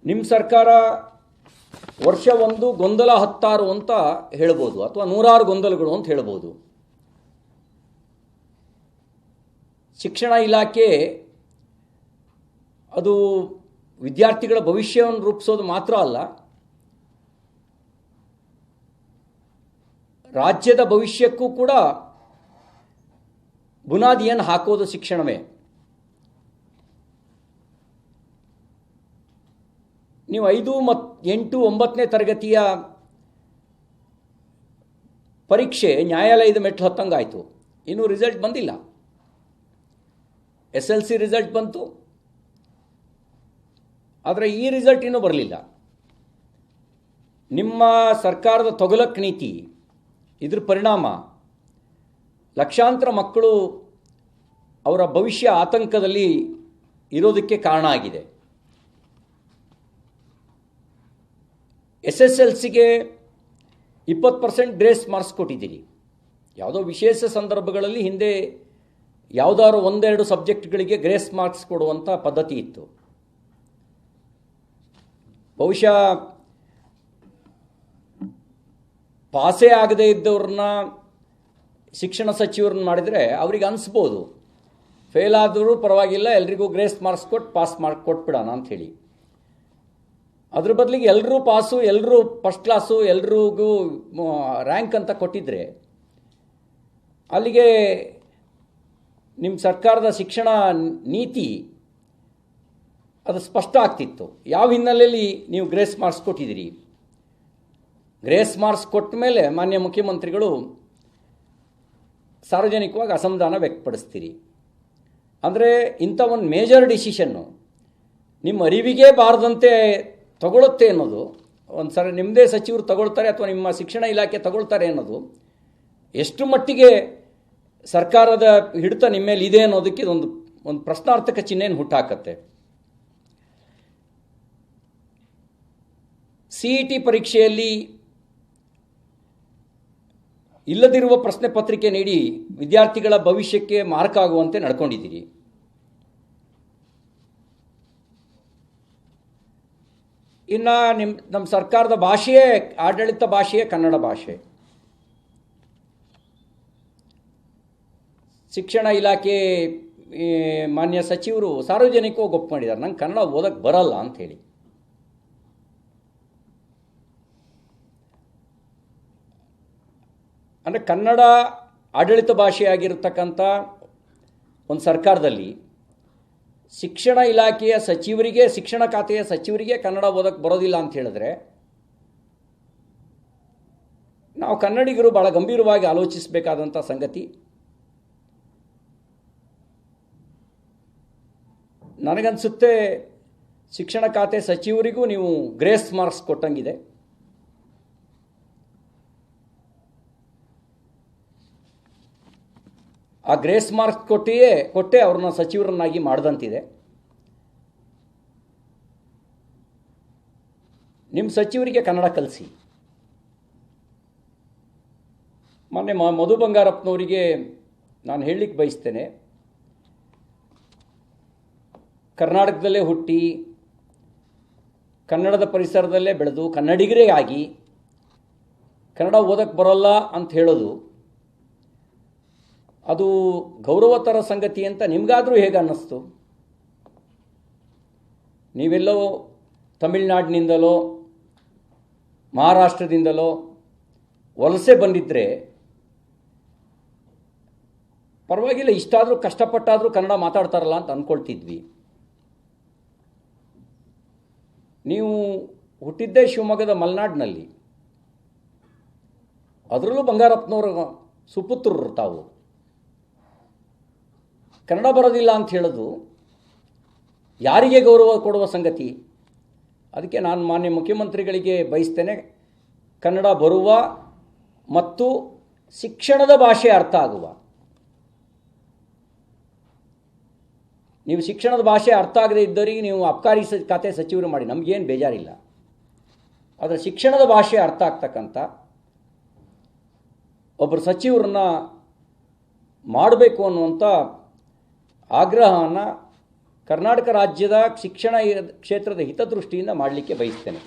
ನಿಮ್ಮ ಸರ್ಕಾರ ವರ್ಷ ಒಂದು ಗೊಂದಲ ಹತ್ತಾರು ಅಂತ ಹೇಳ್ಬೋದು, ಅಥವಾ ನೂರಾರು ಗೊಂದಲಗಳು ಅಂತ ಹೇಳ್ಬೋದು. ಶಿಕ್ಷಣ ಇಲಾಖೆ ಅದು ವಿದ್ಯಾರ್ಥಿಗಳ ಭವಿಷ್ಯವನ್ನು ರೂಪಿಸೋದು ಮಾತ್ರ ಅಲ್ಲ, ರಾಜ್ಯದ ಭವಿಷ್ಯಕ್ಕೂ ಕೂಡ ಬುನಾದಿಯನ್ನು ಹಾಕೋದು ಶಿಕ್ಷಣವೇ. ನೀವು 5, 8, 9ನೇ ತರಗತಿಯ ಪರೀಕ್ಷೆ ನ್ಯಾಯಾಲಯದ ಮೆಟ್ಲು ಹತ್ತಂಗಾಯಿತು, ಇನ್ನೂ ರಿಸಲ್ಟ್ ಬಂದಿಲ್ಲ. SLC ರಿಸಲ್ಟ್ ಬಂತು, ಆದರೆ ಈ ರಿಸಲ್ಟ್ ಇನ್ನೂ ಬರಲಿಲ್ಲ. ನಿಮ್ಮ ಸರ್ಕಾರದ ತೊಗಲಕ್ ನೀತಿ, ಇದ್ರ ಪರಿಣಾಮ ಲಕ್ಷಾಂತರ ಮಕ್ಕಳು ಅವರ ಭವಿಷ್ಯ ಆತಂಕದಲ್ಲಿ ಇರೋದಕ್ಕೆ ಕಾರಣ ಆಗಿದೆ. SSLCಗೆ 20% ಗ್ರೇಸ್ ಮಾರ್ಕ್ಸ್ ಕೊಟ್ಟಿದ್ದೀರಿ. ಯಾವುದೋ ವಿಶೇಷ ಸಂದರ್ಭಗಳಲ್ಲಿ ಹಿಂದೆ ಯಾವುದಾದ್ರು 1-2 ಸಬ್ಜೆಕ್ಟ್ಗಳಿಗೆ ಗ್ರೇಸ್ ಮಾರ್ಕ್ಸ್ ಕೊಡುವಂಥ ಪದ್ಧತಿ ಇತ್ತು. ಬಹುಶಃ ಪಾಸೇ ಆಗದೇ ಇದ್ದವ್ರನ್ನ ಶಿಕ್ಷಣ ಸಚಿವರನ್ನ ಮಾಡಿದರೆ ಅವ್ರಿಗೆ ಅನಿಸ್ಬೋದು, ಫೇಲ್ ಆದರೂ ಪರವಾಗಿಲ್ಲ, ಎಲ್ರಿಗೂ ಗ್ರೇಸ್ ಮಾರ್ಕ್ಸ್ ಕೊಟ್ಟು ಪಾಸ್ ಮಾರ್ಕ್ ಕೊಟ್ಬಿಡೋಣ ಅಂಥೇಳಿ. ಅದ್ರ ಬದಲಿಗೆ ಎಲ್ಲರೂ ಪಾಸು, ಎಲ್ಲರೂ ಫಸ್ಟ್ ಕ್ಲಾಸು, ಎಲ್ರಿಗೂ ರ್ಯಾಂಕ್ ಅಂತ ಕೊಟ್ಟಿದ್ದರೆ ಅಲ್ಲಿಗೆ ನಿಮ್ಮ ಸರ್ಕಾರದ ಶಿಕ್ಷಣ ನೀತಿ ಅದು ಸ್ಪಷ್ಟ ಆಗ್ತಿತ್ತು. ಯಾವ ಹಿನ್ನೆಲೆಯಲ್ಲಿ ನೀವು ಗ್ರೇಸ್ ಮಾರ್ಕ್ಸ್ ಕೊಟ್ಟಿದ್ದೀರಿ? ಗ್ರೇಸ್ ಮಾರ್ಕ್ಸ್ ಕೊಟ್ಟ ಮೇಲೆ ಮಾನ್ಯ ಮುಖ್ಯಮಂತ್ರಿಗಳು ಸಾರ್ವಜನಿಕವಾಗಿ ಅಸಮಾಧಾನ ವ್ಯಕ್ತಪಡಿಸ್ತೀರಿ. ಅಂದರೆ ಇಂಥ ಒಂದು ಮೇಜರ್ ಡಿಸಿಷನ್ನು ನಿಮ್ಮ ಅರಿವಿಗೆ ಬಾರದಂತೆ ತಗೊಳುತ್ತೆ ಅನ್ನೋದು, ಒಂದು ಸರಿ ನಿಮ್ಮದೇ ಸಚಿವರು ತಗೊಳ್ತಾರೆ ಅಥವಾ ನಿಮ್ಮ ಶಿಕ್ಷಣ ಇಲಾಖೆ ತಗೊಳ್ತಾರೆ ಅನ್ನೋದು ಎಷ್ಟು ಮಟ್ಟಿಗೆ ಸರ್ಕಾರದ ಹಿಡಿತ ನಿಮ್ಮ ಮೇಲೆ ಇದೆ ಅನ್ನೋದಕ್ಕೆ ಒಂದು ಪ್ರಶ್ನಾರ್ಥಕ ಚಿಹ್ನೆಯನ್ನು ಹುಟ್ಟಾಕತ್ತೆ. CET ಪರೀಕ್ಷೆಯಲ್ಲಿ ಇಲ್ಲದಿರುವ ಪ್ರಶ್ನೆ ಪತ್ರಿಕೆ ನೀಡಿ ವಿದ್ಯಾರ್ಥಿಗಳ ಭವಿಷ್ಯಕ್ಕೆ ಮಾರ್ಕ್ ಆಗುವಂತೆ ನಡ್ಕೊಂಡಿದ್ದೀರಿ. ಇನ್ನು ನಮ್ಮ ಸರ್ಕಾರದ ಭಾಷೆಯೇ, ಆಡಳಿತ ಭಾಷೆಯೇ ಕನ್ನಡ ಭಾಷೆ. ಶಿಕ್ಷಣ ಇಲಾಖೆ ಮಾನ್ಯ ಸಚಿವರು ಸಾರ್ವಜನಿಕವಾಗಿ ಒಪ್ಪು ಮಾಡಿದ್ದಾರೆ, ನಂಗೆ ಕನ್ನಡ ಓದಕ್ಕೆ ಬರಲ್ಲ ಅಂಥೇಳಿ. ಅಂದರೆ ಕನ್ನಡ ಆಡಳಿತ ಭಾಷೆಯಾಗಿರ್ತಕ್ಕಂಥ ಒಂದು ಸರ್ಕಾರದಲ್ಲಿ ಶಿಕ್ಷಣ ಇಲಾಖೆಯ ಸಚಿವರಿಗೆ, ಶಿಕ್ಷಣ ಖಾತೆಯ ಸಚಿವರಿಗೆ ಕನ್ನಡ ಓದಕ್ಕೆ ಬರೋದಿಲ್ಲ ಅಂತ ಹೇಳಿದ್ರೆ ನಾವು ಕನ್ನಡಿಗರು ಭಾಳ ಗಂಭೀರವಾಗಿ ಆಲೋಚಿಸಬೇಕಾದಂಥ ಸಂಗತಿ. ನನಗನ್ಸುತ್ತೆ ಶಿಕ್ಷಣ ಖಾತೆ ಸಚಿವರಿಗೂ ನೀವು ಗ್ರೇಸ್ ಮಾರ್ಕ್ಸ್ ಕೊಟ್ಟಂಗಿದೆ. ಆ ಗ್ರೇಸ್ ಮಾರ್ಕ್ಸ್ ಕೊಟ್ಟೇ ಅವ್ರನ್ನ ಸಚಿವರನ್ನಾಗಿ ಮಾಡಿದಂತಿದೆ. ನಿಮ್ಮ ಸಚಿವರಿಗೆ ಕನ್ನಡ ಕಲಿಸಿ. ಮೊನ್ನೆ ಮಧು ಬಂಗಾರಪ್ಪನವರಿಗೆ ನಾನು ಹೇಳಲಿಕ್ಕೆ ಬಯಸ್ತೇನೆ, ಕರ್ನಾಟಕದಲ್ಲೇ ಹುಟ್ಟಿ ಕನ್ನಡದ ಪರಿಸರದಲ್ಲೇ ಬೆಳೆದು ಕನ್ನಡಿಗರೇ ಆಗಿ ಕನ್ನಡ ಓದಕ್ಕೆ ಬರೋಲ್ಲ ಅಂತ ಹೇಳೋದು ಅದು ಗೌರವತರ ಸಂಗತಿ ಅಂತ ನಿಮಗಾದರೂ ಹೇಗೆ ಅನ್ನಿಸ್ತು? ನೀವೆಲ್ಲೋ ತಮಿಳುನಾಡಿನಿಂದಲೋ ಮಹಾರಾಷ್ಟ್ರದಿಂದಲೋ ವಲಸೆ ಬಂದಿದ್ದರೆ ಪರವಾಗಿಲ್ಲ, ಇಷ್ಟಾದರೂ ಕಷ್ಟಪಟ್ಟಾದರೂ ಕನ್ನಡ ಮಾತಾಡ್ತಾರಲ್ಲ ಅಂತ ಅಂದ್ಕೊಳ್ತಿದ್ವಿ. ನೀವು ಹುಟ್ಟಿದ್ದೇ ಶಿವಮೊಗ್ಗದ ಮಲೆನಾಡಿನಲ್ಲಿ, ಅದರಲ್ಲೂ ಬಂಗಾರಪ್ಪನವ್ರ ಸುಪುತ್ರರು ತಾವು. ಕನ್ನಡ ಬರೋದಿಲ್ಲ ಅಂತ ಹೇಳೋದು ಯಾರಿಗೆ ಗೌರವ ಕೊಡುವ ಸಂಗತಿ? ಅದಕ್ಕೆ ನಾನು ಮಾನ್ಯ ಮುಖ್ಯಮಂತ್ರಿಗಳಿಗೆ ಬಯಸ್ತೇನೆ, ಕನ್ನಡ ಬರುವ ಮತ್ತು ಶಿಕ್ಷಣದ ಭಾಷೆ ಅರ್ಥ ಆಗುವ, ನೀವು ಶಿಕ್ಷಣದ ಭಾಷೆ ಅರ್ಥ ಆಗದೇ ಇದ್ದವರಿಗೆ ನೀವು ಅಬಕಾರಿ ಖಾತೆ ಸಚಿವರು ಮಾಡಿ, ನಮಗೇನು ಬೇಜಾರಿಲ್ಲ. ಆದರೆ ಶಿಕ್ಷಣದ ಭಾಷೆ ಅರ್ಥ ಆಗ್ತಕ್ಕಂಥ ಒಬ್ಬರು ಸಚಿವರನ್ನ ಮಾಡಬೇಕು ಅನ್ನುವಂಥ ಆಗ್ರಹವನ್ನು ಕರ್ನಾಟಕ ರಾಜ್ಯದ ಶಿಕ್ಷಣ ಕ್ಷೇತ್ರದ ಹಿತದೃಷ್ಟಿಯಿಂದ ಮಾಡಲಿಕ್ಕೆ ಬಯಸ್ತೇನೆ.